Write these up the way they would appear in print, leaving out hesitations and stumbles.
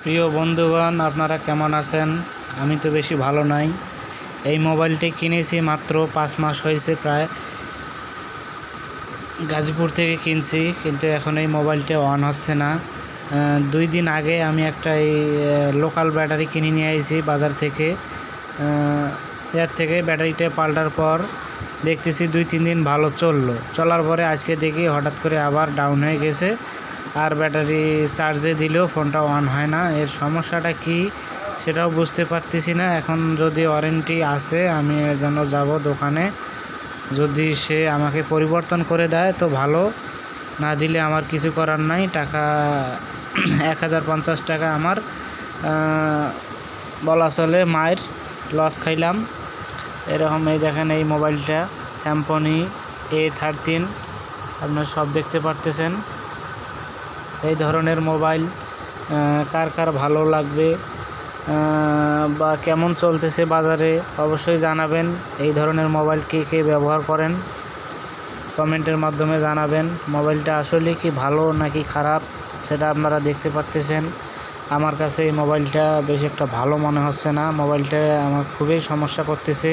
প্রিয় বন্ধুগণ, আপনারা কেমন আছেন? আমি তো বেশি ভালো নাই। এই মোবাইলটি কিনেছি মাত্র 5 মাস হয়েছে প্রায়। গাজীপুর থেকে কিনছি, কিন্তু এখন এই মোবাইলটা অন হচ্ছে না। 2 দিন আগে আমি একটা এই লোকাল ব্যাটারি কিনে নিয়ে আইছি বাজার থেকে। এর থেকে ব্যাটারিটা পাল্টার পর দেখতেছি 2-3 দিন ভালো চলার পরে আজকে দেখি হঠাৎ করে আবার ডাউন হয়ে গেছে। আর ব্যাটারি চার্জে দিলেও ফোনটা অন হয় না। এর সমস্যাটা কি সেটাও বুঝতে পারতেছি না। এখন যদি ওয়ারেন্টি আছে আমি এর জন্য যাব দোকানে, যদি সে আমাকে পরিবর্তন করে দেয় তো ভালো, না দিলে আমার কিছু করার নাই। টাকা 1050 টাকা আমার বলা চলে মায়ের লস খাইলাম। এরকম এই দেখেন এই মোবাইলটা স্যামসং A13, আপনারা সব দেখতে পারতেছেন। এই ধরনের মোবাইল কার কার ভালো লাগবে বা কেমন চলতেছে বাজারে অবশ্যই জানাবেন। এই ধরনের মোবাইল কে কে ব্যবহার করেন কমেন্টের মাধ্যমে জানাবেন। মোবাইলটা আসলে কি ভালো নাকি খারাপ সেটা আপনারা দেখতে পারতেছেন। আমার কাছে এই মোবাইলটা বেশ একটা ভালো মনে হচ্ছে না। মোবাইলটা আমার খুবই সমস্যা করতেছে।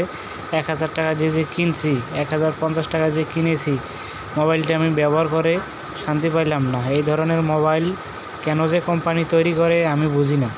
1000 টাকা যে কিনছি, 1050 টাকা যে কিনেছি, মোবাইলটা আমি ব্যবহার করে শান্তি পাইলাম না। এই ধরনের মোবাইল কেন যে কোম্পানি তৈরি করে আমি বুঝি না।